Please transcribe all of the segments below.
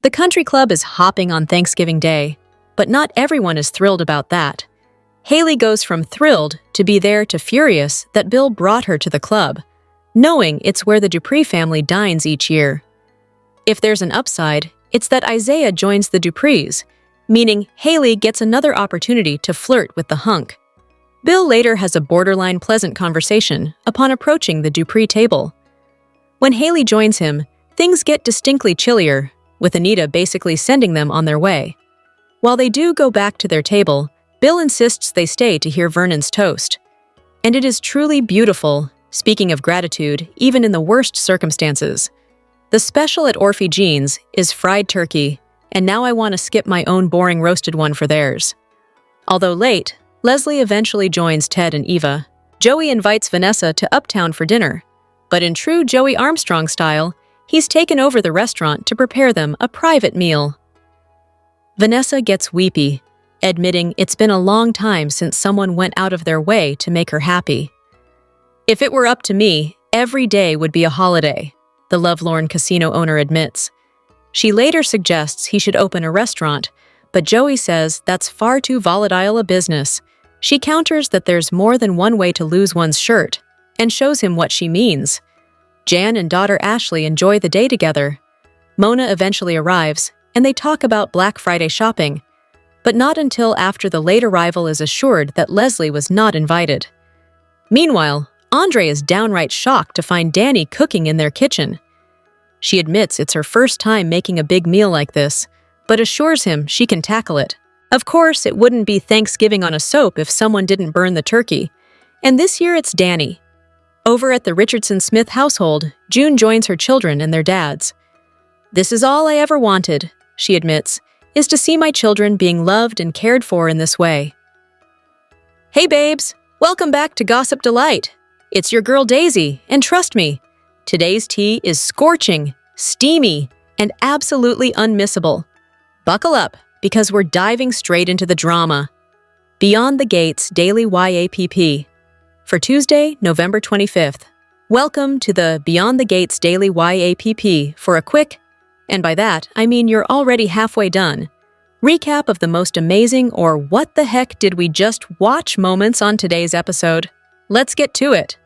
The country club is hopping on Thanksgiving Day, but not everyone is thrilled about that. Hayley goes from thrilled to be there to furious that Bill brought her to the club, knowing it's where the Dupree family dines each year. If there's an upside, it's that Isaiah joins the Duprees, meaning Hayley gets another opportunity to flirt with the hunk. Bill later has a borderline pleasant conversation upon approaching the Dupree table. When Hayley joins him, things get distinctly chillier, with Anita basically sending them on their way. While they do go back to their table, Bill insists they stay to hear Vernon's toast. And it is truly beautiful, speaking of gratitude, even in the worst circumstances. The special at Orphe Jean's is fried turkey, and now I want to skip my own boring roasted one for theirs. Although late, Leslie eventually joins Ted and Eva. Joey invites Vanessa to Uptown for dinner, but in true Joey Armstrong style, he's taken over the restaurant to prepare them a private meal. Vanessa gets weepy, admitting it's been a long time since someone went out of their way to make her happy. "If it were up to me, every day would be a holiday," the lovelorn casino owner admits. She later suggests he should open a restaurant, but Joey says that's far too volatile a business. She counters that there's more than one way to lose one's shirt, and shows him what she means. Jan and daughter Ashley enjoy the day together. Mona eventually arrives, and they talk about Black Friday shopping, but not until after the late arrival is assured that Leslie was not invited. Meanwhile, Andre is downright shocked to find Danny cooking in their kitchen. She admits it's her first time making a big meal like this, but assures him she can tackle it. Of course, it wouldn't be Thanksgiving on a soap if someone didn't burn the turkey, and this year it's Danny. Over at the Richardson-Smith household, June joins her children and their dads. "This is all I ever wanted," she admits, "is to see my children being loved and cared for in this way." "Hey babes, welcome back to Gossip Delight. It's your girl Daisy, and trust me, today's tea is scorching, steamy, and absolutely unmissable. Buckle up, because we're diving straight into the drama. Beyond the Gates Daily YAPP. For Tuesday, November 25th. Welcome to the Beyond the Gates Daily YAPP for a quick, and by that, I mean you're already halfway done, recap of the most amazing or what the heck did we just watch moments on today's episode. Let's get to it.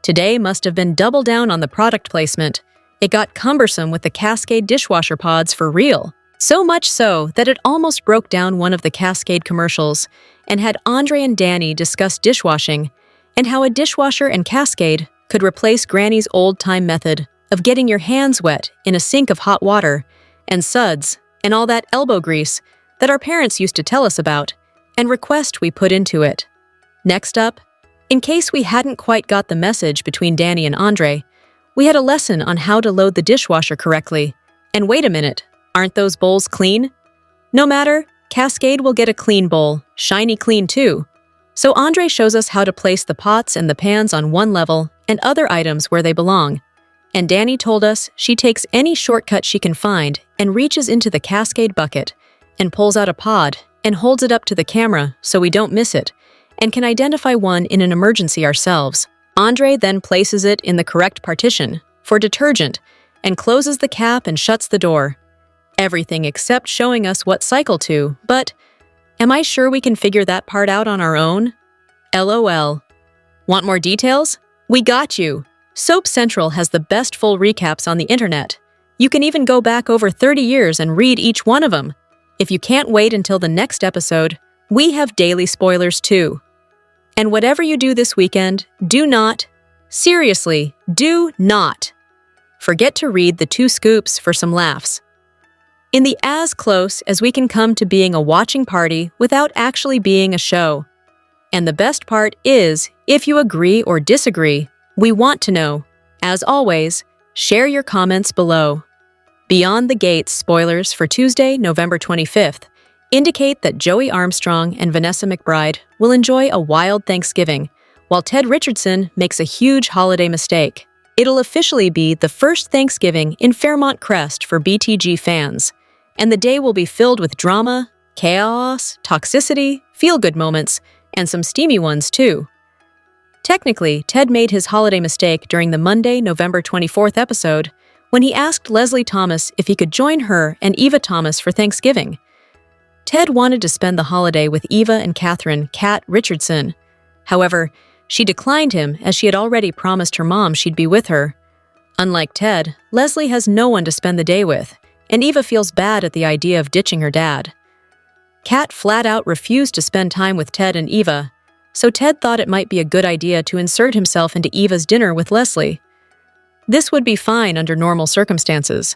Today must have been double down on the product placement. It got cumbersome with the Cascade dishwasher pods for real. So much so that it almost broke down one of the Cascade commercials and had Andre and Danny discuss dishwashing and how a dishwasher and Cascade could replace Granny's old-time method of getting your hands wet in a sink of hot water and suds and all that elbow grease that our parents used to tell us about and request we put into it. Next up, in case we hadn't quite got the message between Danny and Andre, we had a lesson on how to load the dishwasher correctly. And wait a minute, aren't those bowls clean? No matter, Cascade will get a clean bowl, shiny clean too. So Andre shows us how to place the pots and the pans on one level and other items where they belong. And Danny told us she takes any shortcut she can find and reaches into the Cascade bucket and pulls out a pod and holds it up to the camera so we don't miss it and can identify one in an emergency ourselves. Andre then places it in the correct partition for detergent and closes the cap and shuts the door. Everything except showing us what cycle to, but am I sure we can figure that part out on our own? LOL. Want more details? We got you! Soap Central has the best full recaps on the internet. You can even go back over 30 years and read each one of them. If you can't wait until the next episode, we have daily spoilers too. And whatever you do this weekend, do not, seriously, do not, forget to read the 2 scoops for some laughs. In the as close as we can come to being a watching party without actually being a show. And the best part is, if you agree or disagree, we want to know. As always, share your comments below. Beyond the Gates spoilers for Tuesday, November 25th indicate that Joey Armstrong and Vanessa McBride will enjoy a wild Thanksgiving, while Ted Richardson makes a huge holiday mistake. It'll officially be the first Thanksgiving in Fairmont Crest for BTG fans, and the day will be filled with drama, chaos, toxicity, feel-good moments, and some steamy ones too. Technically, Ted made his holiday mistake during the Monday, November 24th episode, when he asked Leslie Thomas if he could join her and Eva Thomas for Thanksgiving. Ted wanted to spend the holiday with Eva and Catherine "Cat" Richardson. However, she declined him as she had already promised her mom she'd be with her. Unlike Ted, Leslie has no one to spend the day with, and Eva feels bad at the idea of ditching her dad. Cat flat out refused to spend time with Ted and Eva, so Ted thought it might be a good idea to insert himself into Eva's dinner with Leslie. This would be fine under normal circumstances.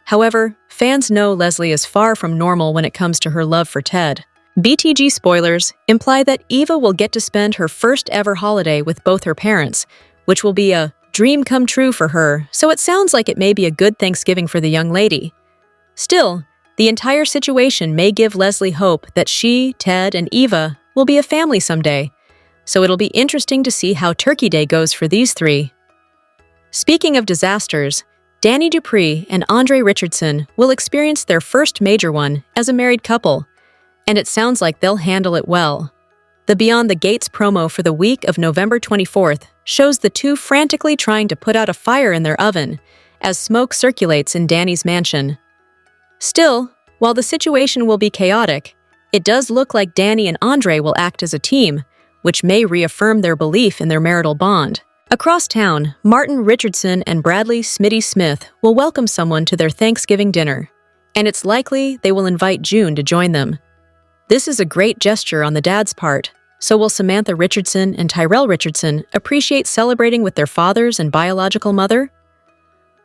However, fans know Leslie is far from normal when it comes to her love for Ted. BTG spoilers imply that Eva will get to spend her first ever holiday with both her parents, which will be a dream come true for her, so it sounds like it may be a good Thanksgiving for the young lady. Still, the entire situation may give Leslie hope that she, Ted, and Eva will be a family someday, so it'll be interesting to see how Turkey Day goes for these three. Speaking of disasters, Danny Dupree and Andre Richardson will experience their first major one as a married couple, and it sounds like they'll handle it well. The Beyond the Gates promo for the week of November 24th shows the two frantically trying to put out a fire in their oven as smoke circulates in Danny's mansion. Still, while the situation will be chaotic, it does look like Danny and Andre will act as a team, which may reaffirm their belief in their marital bond. Across town, Martin Richardson and Bradley "Smitty" Smith will welcome someone to their Thanksgiving dinner, and it's likely they will invite June to join them. This is a great gesture on the dad's part, so will Samantha Richardson and Tyrell Richardson appreciate celebrating with their fathers and biological mother?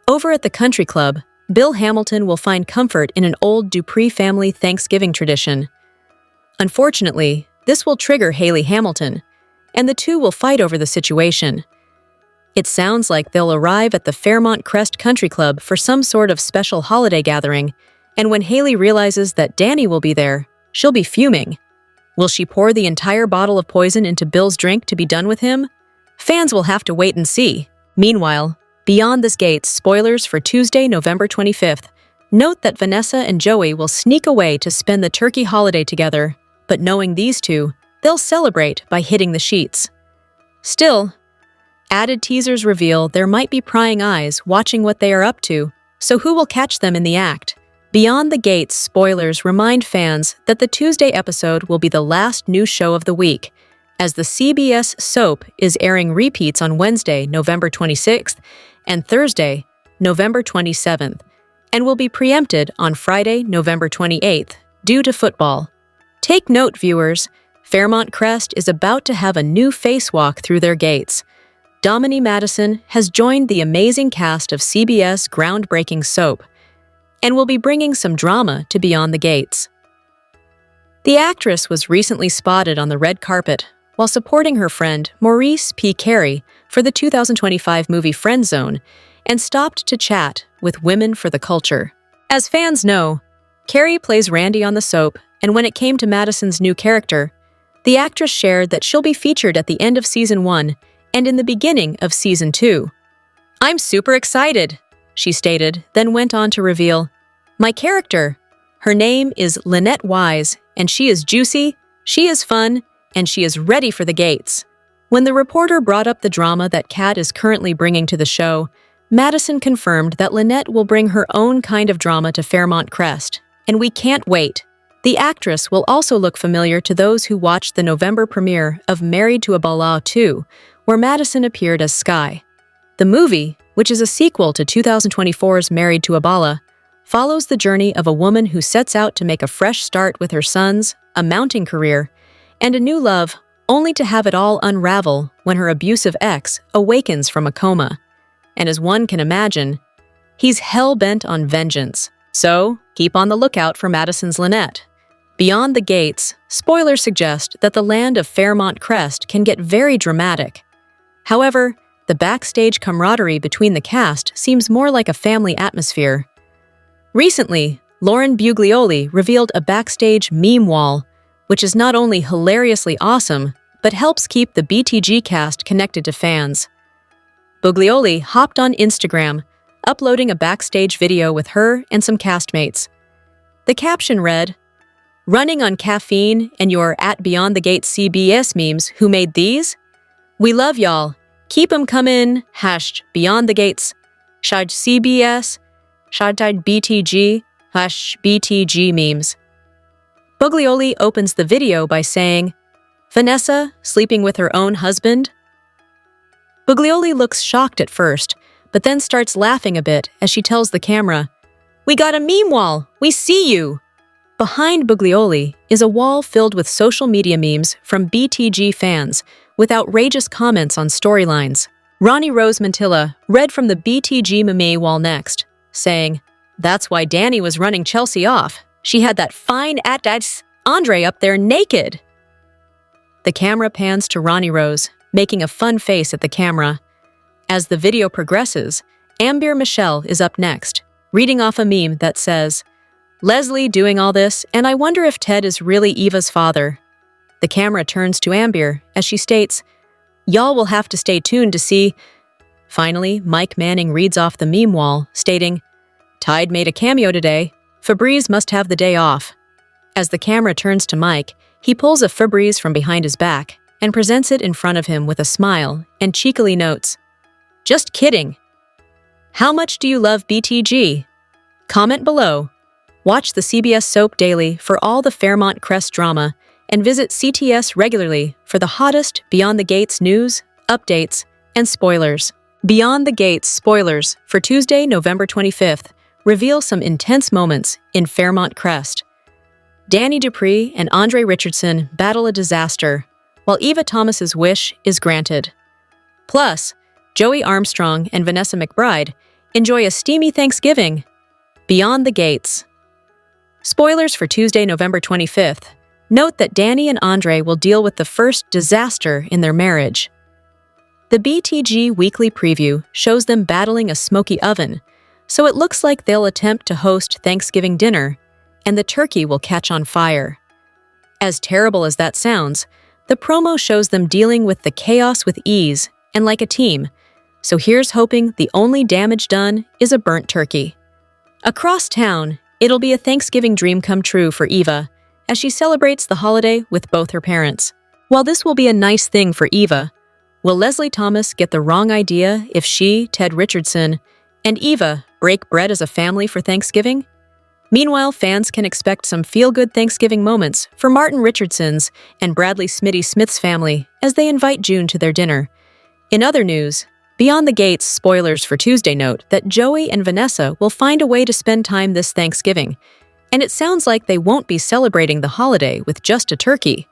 Over at the country club, Bill Hamilton will find comfort in an old Dupree family Thanksgiving tradition. Unfortunately, this will trigger Hayley Hamilton, and the two will fight over the situation. It sounds like they'll arrive at the Fairmont Crest Country Club for some sort of special holiday gathering, and when Hayley realizes that Danny will be there, she'll be fuming. Will she pour the entire bottle of poison into Bill's drink to be done with him? Fans will have to wait and see. Meanwhile, Beyond the Gates spoilers for Tuesday, November 25th. Note that Vanessa and Joey will sneak away to spend the turkey holiday together, but knowing these two, they'll celebrate by hitting the sheets. Still, added teasers reveal there might be prying eyes watching what they are up to, so who will catch them in the act? Beyond the Gates spoilers remind fans that the Tuesday episode will be the last new show of the week, as the CBS soap is airing repeats on Wednesday, November 26th, and Thursday, November 27th, and will be preempted on Friday, November 28th, due to football. Take note, viewers, Fairmont Crest is about to have a new face walk through their gates. Dominique Madison has joined the amazing cast of CBS groundbreaking soap, and will be bringing some drama to Beyond the Gates. The actress was recently spotted on the red carpet while supporting her friend Maurice P. Carey for the 2025 movie Friend Zone, and stopped to chat with Women for the Culture. As fans know, Carey plays Randy on the soap, and when it came to Madison's new character, the actress shared that she'll be featured at the end of Season 1 and in the beginning of Season 2. "I'm super excited," she stated, then went on to reveal, "My character. Her name is Lynette Wise, and she is juicy, she is fun, and she is ready for the gates." When the reporter brought up the drama that Kat is currently bringing to the show, Madison confirmed that Lynette will bring her own kind of drama to Fairmont Crest, and we can't wait. The actress will also look familiar to those who watched the November premiere of Married to a Bala 2, where Madison appeared as Sky. The movie, which is a sequel to 2024's Married to a Bala, follows the journey of a woman who sets out to make a fresh start with her sons, a mounting career, and a new love, only to have it all unravel when her abusive ex awakens from a coma. And as one can imagine, he's hell-bent on vengeance. So, keep on the lookout for Madison's Lynette. Beyond the Gates, spoilers suggest that the land of Fairmont Crest can get very dramatic. However, the backstage camaraderie between the cast seems more like a family atmosphere. Recently, Lauren Buglioli revealed a backstage meme wall, which is not only hilariously awesome, but helps keep the BTG cast connected to fans. Buglioli hopped on Instagram, uploading a backstage video with her and some castmates. The caption read, "Running on caffeine and your at Beyond the Gates CBS memes who made these? We love y'all. Keep 'em comin', #Beyond the Gates." Shad CBS, Shadtide BTG, #BTG memes. Buglioli opens the video by saying, Vanessa sleeping with her own husband? Buglioli looks shocked at first, but then starts laughing a bit as she tells the camera, "We got a meme wall! We see you!" Behind Buglioli is a wall filled with social media memes from BTG fans with outrageous comments on storylines. Ronnie Rose Mantilla read from the BTG meme wall next, saying, "That's why Danny was running Chelsea off. She had that fine Andre up there naked." The camera pans to Ronnie Rose, making a fun face at the camera. As the video progresses, Amber Michelle is up next, reading off a meme that says, "Leslie doing all this, and I wonder if Ted is really Eva's father." The camera turns to Amber as she states, "Y'all will have to stay tuned to see." Finally, Mike Manning reads off the meme wall, stating, "Tide made a cameo today. Febreze must have the day off." As the camera turns to Mike, he pulls a Febreze from behind his back and presents it in front of him with a smile and cheekily notes, "Just kidding." How much do you love BTG? Comment below. Watch the CBS Soap Daily for all the Fairmont Crest drama and visit CTS regularly for the hottest Beyond the Gates news, updates, and spoilers. Beyond the Gates spoilers for Tuesday, November 25th reveal some intense moments in Fairmont Crest. Danny Dupree and Andre Richardson battle a disaster, while Eva Thomas's wish is granted. Plus, Joey Armstrong and Vanessa McBride enjoy a steamy Thanksgiving. Beyond the Gates. Spoilers for Tuesday, November 25th. Note that Danny and Andre will deal with the first disaster in their marriage. The BTG weekly preview shows them battling a smoky oven, so it looks like they'll attempt to host Thanksgiving dinner, and the turkey will catch on fire. As terrible as that sounds, the promo shows them dealing with the chaos with ease and like a team, so here's hoping the only damage done is a burnt turkey. Across town, it'll be a Thanksgiving dream come true for Eva, as she celebrates the holiday with both her parents. While this will be a nice thing for Eva, will Leslie Thomas get the wrong idea if she, Ted Richardson, and Eva break bread as a family for Thanksgiving? Meanwhile, fans can expect some feel-good Thanksgiving moments for Martin Richardson's and Bradley Smitty Smith's family as they invite June to their dinner. In other news, Beyond the Gates spoilers for Tuesday note that Joey and Vanessa will find a way to spend time this Thanksgiving, and it sounds like they won't be celebrating the holiday with just a turkey.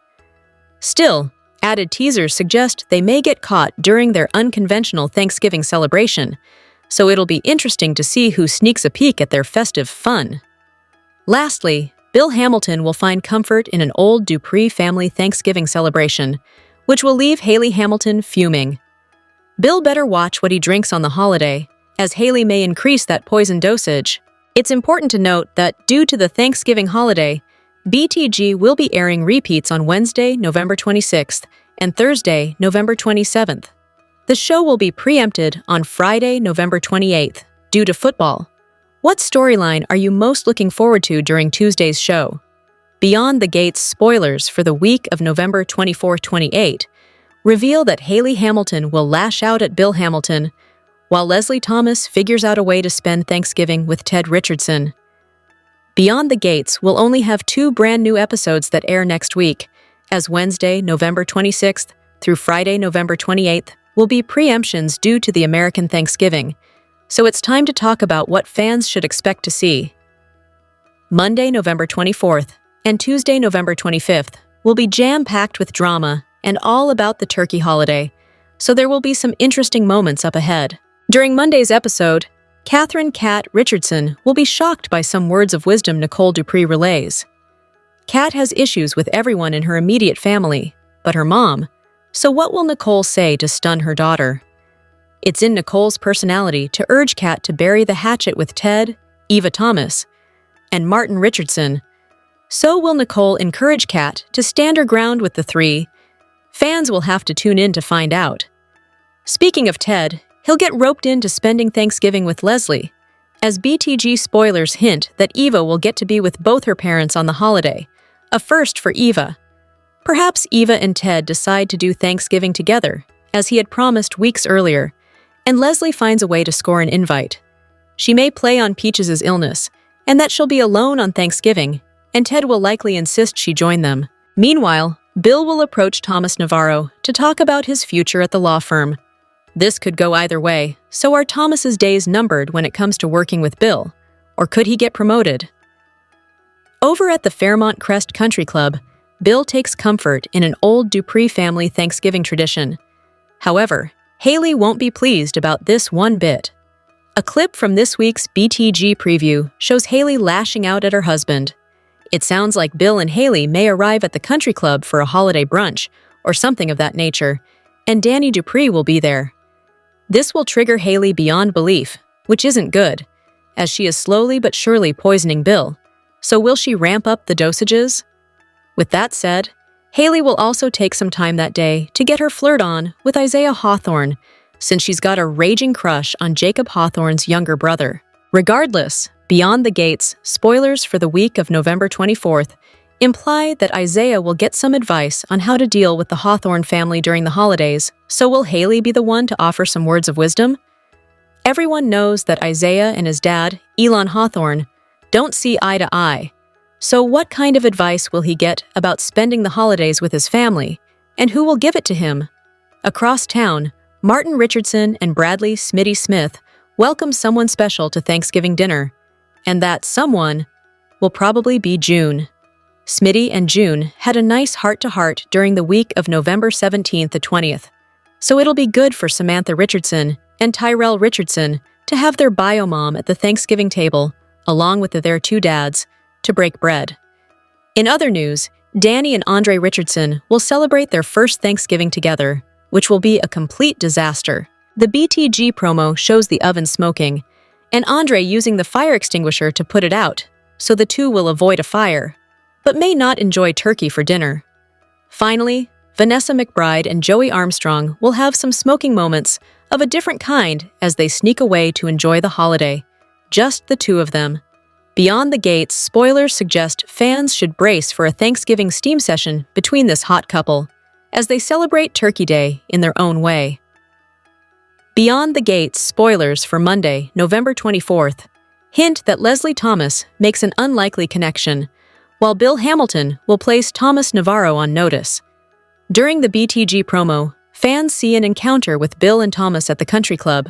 Still, added teasers suggest they may get caught during their unconventional Thanksgiving celebration, so it'll be interesting to see who sneaks a peek at their festive fun. Lastly, Bill Hamilton will find comfort in an old Dupree family Thanksgiving celebration, which will leave Hayley Hamilton fuming. Bill better watch what he drinks on the holiday, as Hayley may increase that poison dosage. It's important to note that due to the Thanksgiving holiday, BTG will be airing repeats on Wednesday, November 26th and Thursday, November 27th. The show will be preempted on Friday, November 28th, due to football. What storyline are you most looking forward to during Tuesday's show? Beyond the Gates spoilers for the week of November 24-28 reveal that Hayley Hamilton will lash out at Bill Hamilton, while Leslie Thomas figures out a way to spend Thanksgiving with Ted Richardson. Beyond the Gates will only have 2 brand new episodes that air next week, as Wednesday, November 26th through Friday, November 28th will be preemptions due to the American Thanksgiving, so it's time to talk about what fans should expect to see. Monday, November 24th and Tuesday, November 25th will be jam-packed with drama and all about the turkey holiday, so there will be some interesting moments up ahead. During Monday's episode, Catherine "Kat" Richardson will be shocked by some words of wisdom Nicole Dupree relays. Kat has issues with everyone in her immediate family, but her mom, so what will Nicole say to stun her daughter? It's in Nicole's personality to urge Kat to bury the hatchet with Ted, Eva Thomas, and Martin Richardson. So will Nicole encourage Kat to stand her ground with the three? Fans will have to tune in to find out. Speaking of Ted, he'll get roped into spending Thanksgiving with Leslie, as BTG spoilers hint that Eva will get to be with both her parents on the holiday, a first for Eva. Perhaps Eva and Ted decide to do Thanksgiving together, as he had promised weeks earlier, and Leslie finds a way to score an invite. She may play on Peaches' illness, and that she'll be alone on Thanksgiving, and Ted will likely insist she join them. Meanwhile, Bill will approach Thomas Navarro to talk about his future at the law firm. This could go either way, so are Thomas's days numbered when it comes to working with Bill, or could he get promoted? Over at the Fairmont Crest Country Club, Bill takes comfort in an old Dupree family Thanksgiving tradition. However, Hayley won't be pleased about this one bit. A clip from this week's BTG preview shows Hayley lashing out at her husband. It sounds like Bill and Hayley may arrive at the country club for a holiday brunch, or something of that nature, and Danny Dupree will be there. This will trigger Hayley beyond belief, which isn't good, as she is slowly but surely poisoning Bill. So will she ramp up the dosages? With that said, Hayley will also take some time that day to get her flirt on with Isaiah Hawthorne, since she's got a raging crush on Jacob Hawthorne's younger brother. Regardless, Beyond the Gates, spoilers for the week of November 24th, imply that Isaiah will get some advice on how to deal with the Hawthorne family during the holidays, so will Hayley be the one to offer some words of wisdom? Everyone knows that Isaiah and his dad, Elon Hawthorne, don't see eye to eye. So what kind of advice will he get about spending the holidays with his family, and who will give it to him? Across town, Martin Richardson and Bradley Smitty Smith welcome someone special to Thanksgiving dinner, and that someone will probably be June. Smitty and June had a nice heart-to-heart during the week of November 17th to 20th, so it'll be good for Samantha Richardson and Tyrell Richardson to have their bio mom at the Thanksgiving table, along with their two dads, to break bread. In other news, Danny and Andre Richardson will celebrate their first Thanksgiving together, which will be a complete disaster. The BTG promo shows the oven smoking, and Andre using the fire extinguisher to put it out, so the two will avoid a fire, but may not enjoy turkey for dinner. Finally, Vanessa McBride and Joey Armstrong will have some smoking moments of a different kind as they sneak away to enjoy the holiday. Just the two of them. Beyond the Gates, spoilers suggest fans should brace for a Thanksgiving steam session between this hot couple, as they celebrate Turkey Day in their own way. Beyond the Gates, spoilers for Monday, November 24th, hint that Leslie Thomas makes an unlikely connection, while Bill Hamilton will place Thomas Navarro on notice. During the BTG promo, fans see an encounter with Bill and Thomas at the country club.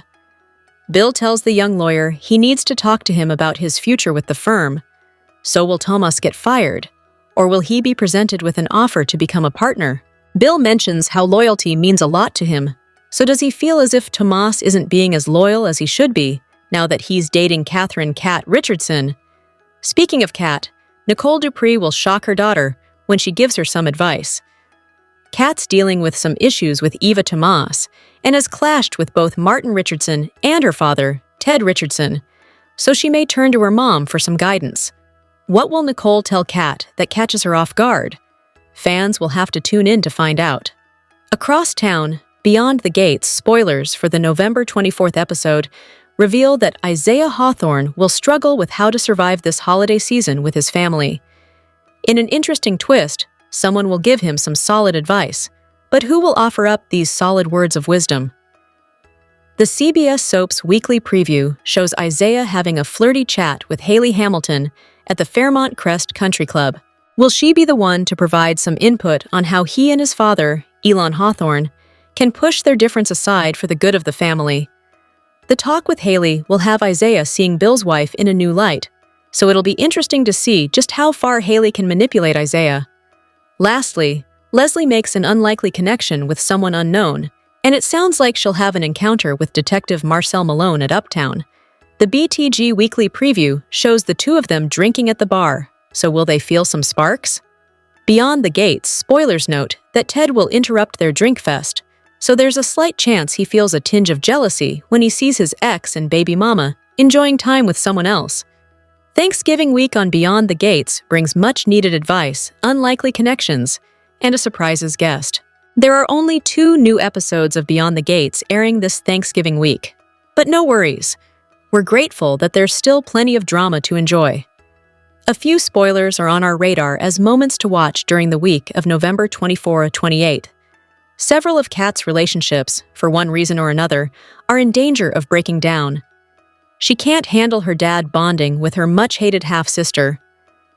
Bill tells the young lawyer he needs to talk to him about his future with the firm. So will Thomas get fired, or will he be presented with an offer to become a partner? Bill mentions how loyalty means a lot to him, so does he feel as if Tomas isn't being as loyal as he should be, now that he's dating Catherine Kat Richardson? Speaking of Kat, Nicole Dupree will shock her daughter when she gives her some advice. Kat's dealing with some issues with Eva Tomas and has clashed with both Martin Richardson and her father, Ted Richardson, so she may turn to her mom for some guidance. What will Nicole tell Kat that catches her off guard? Fans will have to tune in to find out. Across town, Beyond the Gates, spoilers for the November 24th episode reveal that Isaiah Hawthorne will struggle with how to survive this holiday season with his family. In an interesting twist, someone will give him some solid advice, but who will offer up these solid words of wisdom? The CBS soap's weekly preview shows Isaiah having a flirty chat with Hayley Hamilton at the Fairmont Crest Country Club. Will she be the one to provide some input on how he and his father, Elon Hawthorne, can push their difference aside for the good of the family? The talk with Hayley will have Isaiah seeing Bill's wife in a new light, so it'll be interesting to see just how far Hayley can manipulate Isaiah. Lastly, Leslie makes an unlikely connection with someone unknown, and it sounds like she'll have an encounter with Detective Marcel Malone at Uptown. The BTG Weekly Preview shows the two of them drinking at the bar, so will they feel some sparks? Beyond the Gates, spoilers note that Ted will interrupt their drink fest, so there's a slight chance he feels a tinge of jealousy when he sees his ex and baby mama enjoying time with someone else. Thanksgiving week on Beyond the Gates brings much-needed advice, unlikely connections, and a surprises guest. There are only 2 new episodes of Beyond the Gates airing this Thanksgiving week. But no worries. We're grateful that there's still plenty of drama to enjoy. A few spoilers are on our radar as moments to watch during the week of November 24-28. Several of Kat's relationships, for one reason or another, are in danger of breaking down. She can't handle her dad bonding with her much-hated half-sister.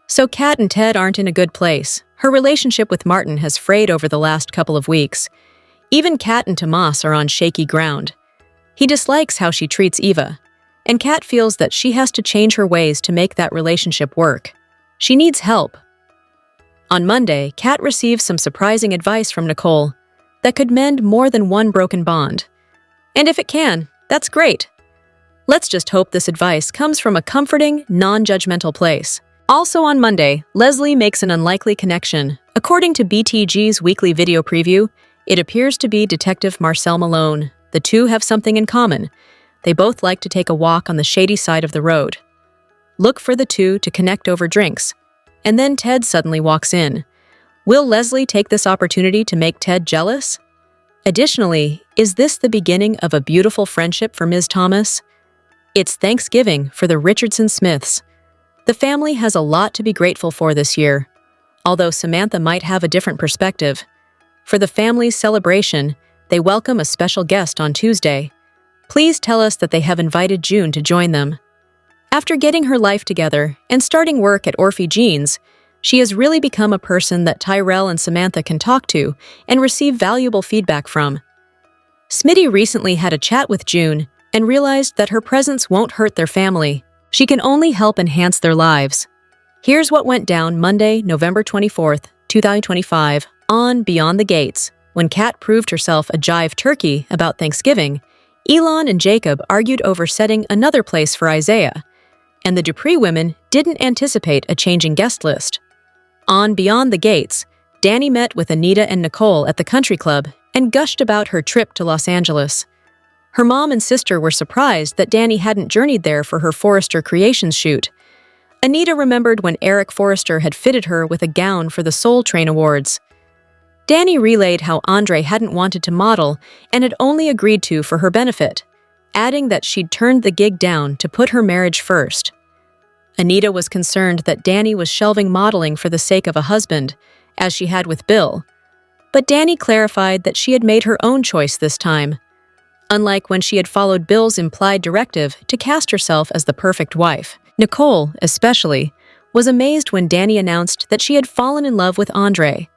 So Kat and Ted aren't in a good place. Her relationship with Martin has frayed over the last couple of weeks. Even Kat and Tomas are on shaky ground. He dislikes how she treats Eva, and Kat feels that she has to change her ways to make that relationship work. She needs help. On Monday, Kat receives some surprising advice from Nicole that could mend more than one broken bond. And if it can, that's great. Let's just hope this advice comes from a comforting, non-judgmental place. Also on Monday, Leslie makes an unlikely connection. According to BTG's weekly video preview, it appears to be Detective Marcel Malone. The two have something in common. They both like to take a walk on the shady side of the road. Look for the two to connect over drinks. And then Ted suddenly walks in. Will Leslie take this opportunity to make Ted jealous? Additionally, is this the beginning of a beautiful friendship for Ms. Thomas? It's Thanksgiving for the Richardson Smiths. The family has a lot to be grateful for this year, although Samantha might have a different perspective. For the family's celebration, they welcome a special guest on Tuesday. Please tell us that they have invited June to join them. After getting her life together and starting work at Orphe Jeans, she has really become a person that Tyrell and Samantha can talk to and receive valuable feedback from. Smitty recently had a chat with June and realized that her presence won't hurt their family. She can only help enhance their lives. Here's what went down Monday, November 24th, 2025, on Beyond the Gates. When Kat proved herself a jive turkey about Thanksgiving, Elon and Jacob argued over setting another place for Isaiah, and the Dupree women didn't anticipate a changing guest list. On Beyond the Gates, Danny met with Anita and Nicole at the country club and gushed about her trip to Los Angeles. Her mom and sister were surprised that Danny hadn't journeyed there for her Forrester Creations shoot. Anita remembered when Eric Forrester had fitted her with a gown for the Soul Train Awards. Danny relayed how Andre hadn't wanted to model and had only agreed to for her benefit, adding that she'd turned the gig down to put her marriage first. Anita was concerned that Danny was shelving modeling for the sake of a husband, as she had with Bill. But Danny clarified that she had made her own choice this time, unlike when she had followed Bill's implied directive to cast herself as the perfect wife. Nicole, especially, was amazed when Danny announced that she had fallen in love with Andre.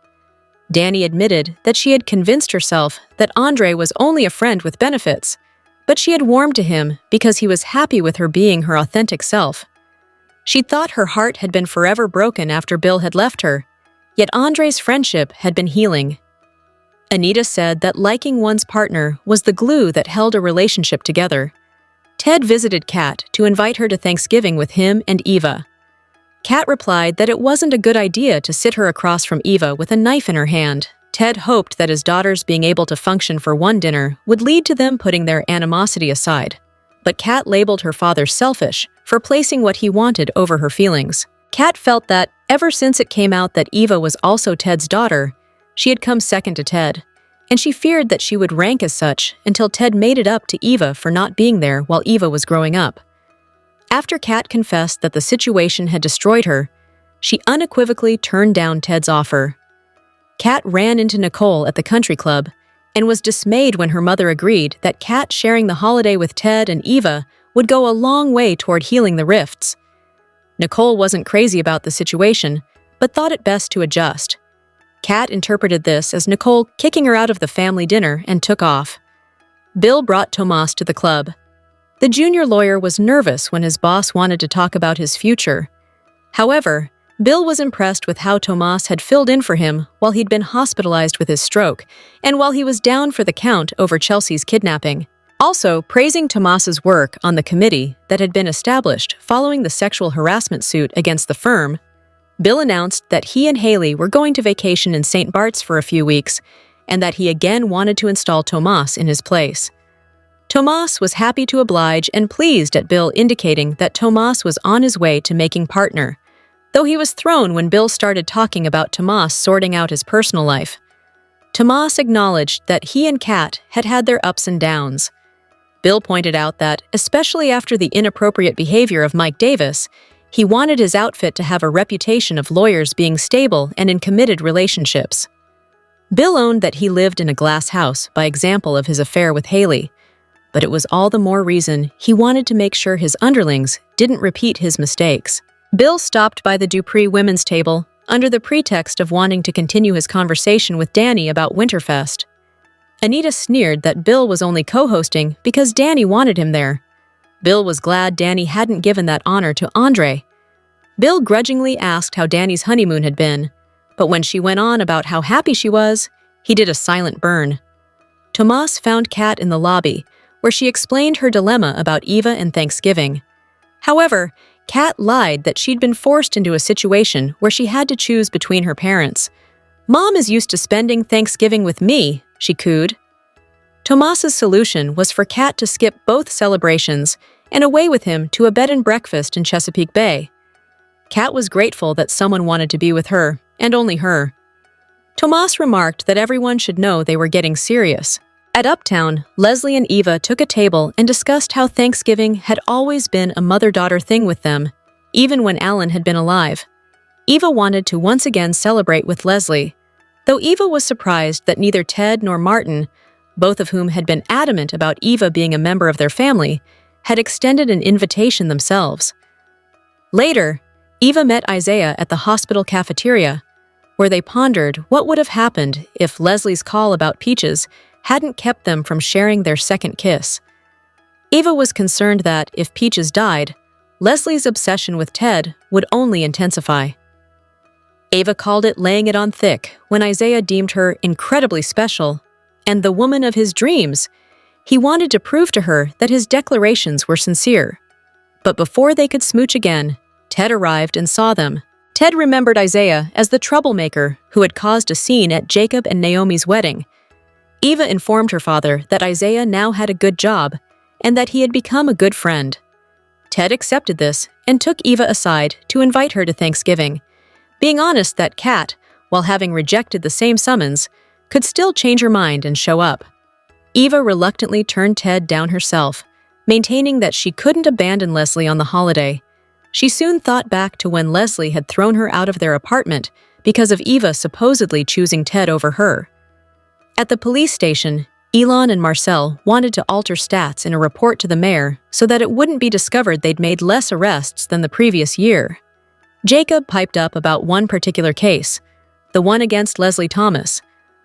Danny admitted that she had convinced herself that Andre was only a friend with benefits, but she had warmed to him because he was happy with her being her authentic self. She thought her heart had been forever broken after Bill had left her, yet Andre's friendship had been healing. Anita said that liking one's partner was the glue that held a relationship together. Ted visited Kat to invite her to Thanksgiving with him and Eva. Kat replied that it wasn't a good idea to sit her across from Eva with a knife in her hand. Ted hoped that his daughters being able to function for one dinner would lead to them putting their animosity aside. But Kat labeled her father selfish for placing what he wanted over her feelings. Kat felt that, ever since it came out that Eva was also Ted's daughter, she had come second to Ted, and she feared that she would rank as such until Ted made it up to Eva for not being there while Eva was growing up. After Kat confessed that the situation had destroyed her, she unequivocally turned down Ted's offer. Kat ran into Nicole at the country club and was dismayed when her mother agreed that Kat sharing the holiday with Ted and Eva would go a long way toward healing the rifts. Nicole wasn't crazy about the situation, but thought it best to adjust. Kat interpreted this as Nicole kicking her out of the family dinner and took off. Bill brought Tomas to the club. The junior lawyer was nervous when his boss wanted to talk about his future. However, Bill was impressed with how Tomas had filled in for him while he'd been hospitalized with his stroke and while he was down for the count over Chelsea's kidnapping. Also, praising Tomas's work on the committee that had been established following the sexual harassment suit against the firm, Bill announced that he and Hayley were going to vacation in St. Bart's for a few weeks and that he again wanted to install Tomas in his place. Tomas was happy to oblige and pleased at Bill indicating that Tomas was on his way to making partner, though he was thrown when Bill started talking about Tomas sorting out his personal life. Tomas acknowledged that he and Kat had had their ups and downs. Bill pointed out that, especially after the inappropriate behavior of Mike Davis, he wanted his outfit to have a reputation of lawyers being stable and in committed relationships. Bill owned that he lived in a glass house by example of his affair with Hayley, but it was all the more reason he wanted to make sure his underlings didn't repeat his mistakes. Bill stopped by the Dupree women's table under the pretext of wanting to continue his conversation with Danny about Winterfest. Anita sneered that Bill was only co-hosting because Danny wanted him there. Bill was glad Danny hadn't given that honor to Andre. Bill grudgingly asked how Danny's honeymoon had been, but when she went on about how happy she was, he did a silent burn. Tomas found Kat in the lobby, where she explained her dilemma about Eva and Thanksgiving. However, Kat lied that she'd been forced into a situation where she had to choose between her parents. "Mom is used to spending Thanksgiving with me," she cooed. Tomas's solution was for Kat to skip both celebrations and away with him to a bed and breakfast in Chesapeake Bay. Kat was grateful that someone wanted to be with her, and only her. Tomas remarked that everyone should know they were getting serious. At Uptown, Leslie and Eva took a table and discussed how Thanksgiving had always been a mother-daughter thing with them, even when Alan had been alive. Eva wanted to once again celebrate with Leslie, though Eva was surprised that neither Ted nor Martin, both of whom had been adamant about Eva being a member of their family, had extended an invitation themselves. Later, Eva met Isaiah at the hospital cafeteria, where they pondered what would have happened if Leslie's call about Peaches hadn't kept them from sharing their second kiss. Eva was concerned that, if Peaches died, Leslie's obsession with Ted would only intensify. Eva called it laying it on thick when Isaiah deemed her incredibly special and the woman of his dreams. He wanted to prove to her that his declarations were sincere. But before they could smooch again, Ted arrived and saw them. Ted remembered Isaiah as the troublemaker who had caused a scene at Jacob and Naomi's wedding. Eva informed her father that Isaiah now had a good job and that he had become a good friend. Ted accepted this and took Eva aside to invite her to Thanksgiving, being honest that Kat, while having rejected the same summons, could still change her mind and show up. Eva reluctantly turned Ted down herself, maintaining that she couldn't abandon Leslie on the holiday. She soon thought back to when Leslie had thrown her out of their apartment because of Eva supposedly choosing Ted over her. At the police station, Elon and Marcel wanted to alter stats in a report to the mayor so that it wouldn't be discovered they'd made less arrests than the previous year. Jacob piped up about one particular case, the one against Leslie Thomas,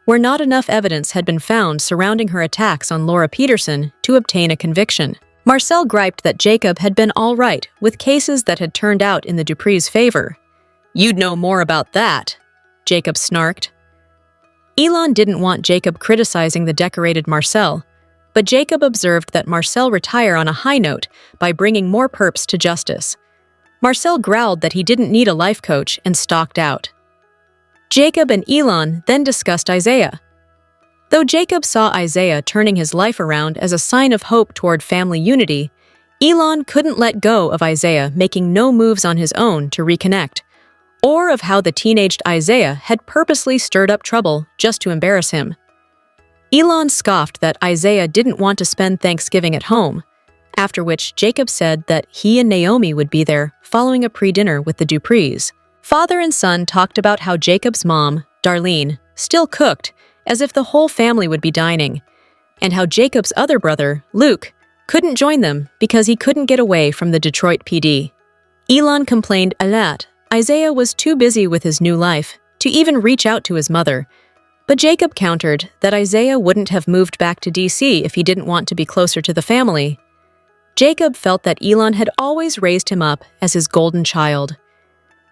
where not enough evidence had been found surrounding her attacks on Laura Peterson to obtain a conviction. Marcel griped that Jacob had been all right with cases that had turned out in the Dupree's favor. "You'd know more about that," Jacob snarked. Elon didn't want Jacob criticizing the decorated Marcel, but Jacob observed that Marcel retire on a high note by bringing more perps to justice. Marcel growled that he didn't need a life coach and stalked out. Jacob and Elon then discussed Isaiah. Though Jacob saw Isaiah turning his life around as a sign of hope toward family unity, Elon couldn't let go of Isaiah making no moves on his own to reconnect, or of how the teenaged Isaiah had purposely stirred up trouble just to embarrass him. Elon scoffed that Isaiah didn't want to spend Thanksgiving at home, after which Jacob said that he and Naomi would be there following a pre-dinner with the Duprees. Father and son talked about how Jacob's mom, Darlene, still cooked as if the whole family would be dining, and how Jacob's other brother, Luke, couldn't join them because he couldn't get away from the Detroit PD. Elon complained that Isaiah was too busy with his new life to even reach out to his mother, but Jacob countered that Isaiah wouldn't have moved back to DC if he didn't want to be closer to the family. Jacob felt that Elon had always raised him up as his golden child.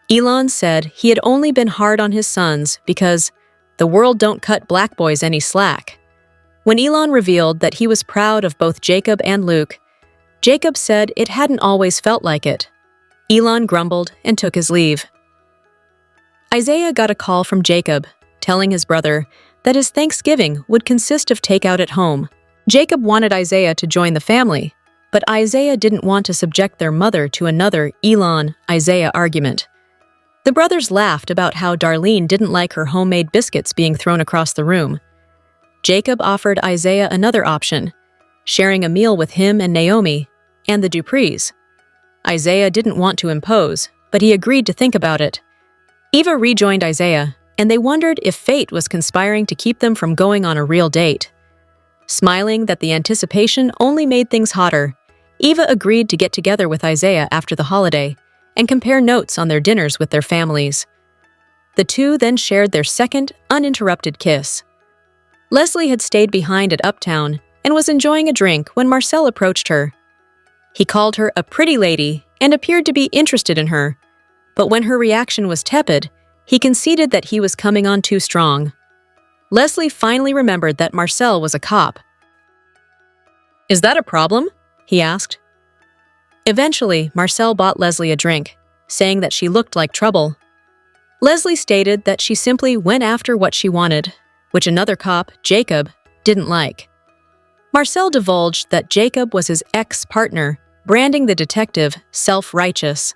Elon said he had only been hard on his sons because the world don't cut black boys any slack. When Elon revealed that he was proud of both Jacob and Luke, Jacob said it hadn't always felt like it. Elon grumbled and took his leave. Isaiah got a call from Jacob, telling his brother that his Thanksgiving would consist of takeout at home. Jacob wanted Isaiah to join the family, but Isaiah didn't want to subject their mother to another Elon-Isaiah argument. The brothers laughed about how Darlene didn't like her homemade biscuits being thrown across the room. Jacob offered Isaiah another option, sharing a meal with him and Naomi and the Duprees. Isaiah didn't want to impose, but he agreed to think about it. Eva rejoined Isaiah, and they wondered if fate was conspiring to keep them from going on a real date. Smiling that the anticipation only made things hotter, Eva agreed to get together with Isaiah after the holiday and compare notes on their dinners with their families. The two then shared their second, uninterrupted kiss. Leslie had stayed behind at Uptown and was enjoying a drink when Marcel approached her. He called her a pretty lady and appeared to be interested in her, but when her reaction was tepid, he conceded that he was coming on too strong. Leslie finally remembered that Marcel was a cop. "Is that a problem?" he asked. Eventually, Marcel bought Leslie a drink, saying that she looked like trouble. Leslie stated that she simply went after what she wanted, which another cop, Jacob, didn't like. Marcel divulged that Jacob was his ex-partner, branding the detective self-righteous.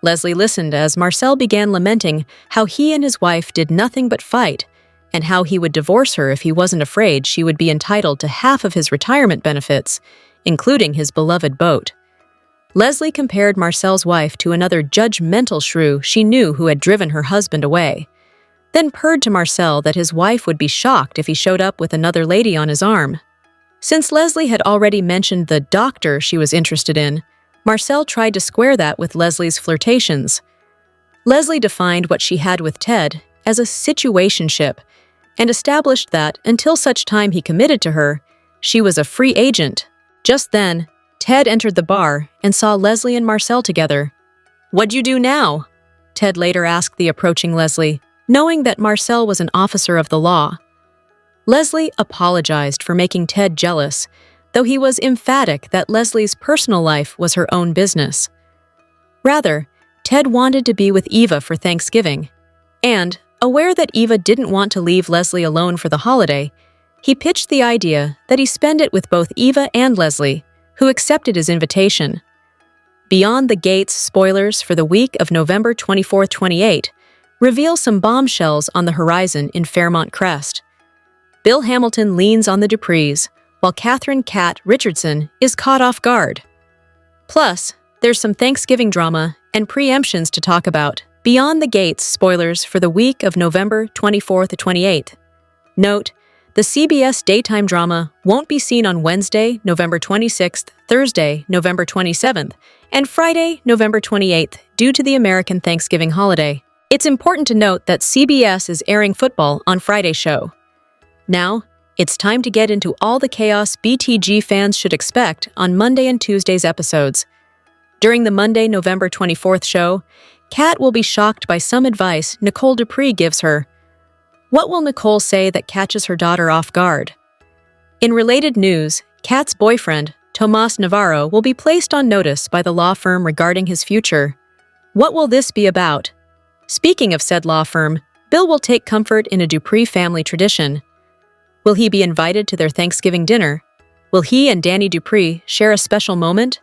Leslie listened as Marcel began lamenting how he and his wife did nothing but fight, and how he would divorce her if he wasn't afraid she would be entitled to half of his retirement benefits, including his beloved boat. Leslie compared Marcel's wife to another judgmental shrew she knew who had driven her husband away, then purred to Marcel that his wife would be shocked if he showed up with another lady on his arm. Since Leslie had already mentioned the doctor she was interested in, Marcel tried to square that with Leslie's flirtations. Leslie defined what she had with Ted as a situationship and established that until such time he committed to her, she was a free agent. Just then, Ted entered the bar and saw Leslie and Marcel together. "What'd you do now?" Ted later asked the approaching Leslie, knowing that Marcel was an officer of the law. Leslie apologized for making Ted jealous, though he was emphatic that Leslie's personal life was her own business. Rather, Ted wanted to be with Eva for Thanksgiving, and, aware that Eva didn't want to leave Leslie alone for the holiday, he pitched the idea that he spend it with both Eva and Leslie, who accepted his invitation. Beyond the Gates spoilers for the week of November 24-28 reveal some bombshells on the horizon in Fairmont Crest. Bill Hamilton leans on the Duprees, while Catherine "Cat" Richardson is caught off guard. Plus, there's some Thanksgiving drama and preemptions to talk about beyond the Gates spoilers for the week of November 24-28. Note, the CBS daytime drama won't be seen on Wednesday, November 26th, Thursday, November 27th, and Friday, November 28th, due to the American Thanksgiving holiday. It's important to note that CBS is airing football on Friday's show. Now, it's time to get into all the chaos BTG fans should expect on Monday and Tuesday's episodes. During the Monday, November 24th show, Kat will be shocked by some advice Nicole Dupree gives her. What will Nicole say that catches her daughter off guard? In related news, Kat's boyfriend, Tomas Navarro, will be placed on notice by the law firm regarding his future. What will this be about? Speaking of said law firm, Bill will take comfort in a Dupree family tradition. Will he be invited to their Thanksgiving dinner? Will he and Danny Dupree share a special moment?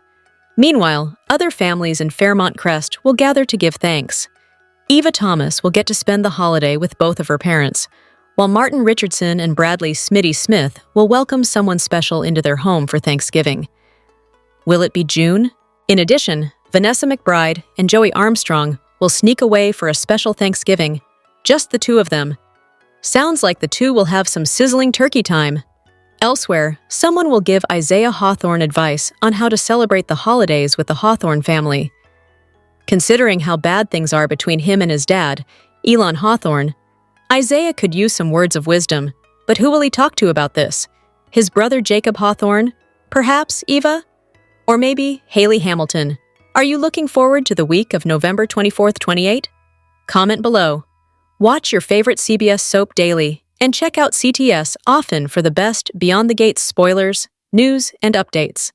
Meanwhile, other families in Fairmont Crest will gather to give thanks. Eva Thomas will get to spend the holiday with both of her parents, while Martin Richardson and Bradley "Smitty" Smith will welcome someone special into their home for Thanksgiving. Will it be June? In addition, Vanessa McBride and Joey Armstrong will sneak away for a special Thanksgiving, just the two of them. Sounds like the two will have some sizzling turkey time. Elsewhere, someone will give Isaiah Hawthorne advice on how to celebrate the holidays with the Hawthorne family. Considering how bad things are between him and his dad, Elon Hawthorne, Isaiah could use some words of wisdom, but who will he talk to about this? His brother Jacob Hawthorne? Perhaps Eva? Or maybe Hayley Hamilton? Are you looking forward to the week of November 24-28? Comment below. Watch your favorite CBS soap daily and check out CTS often for the best Beyond the Gates spoilers, news, and updates.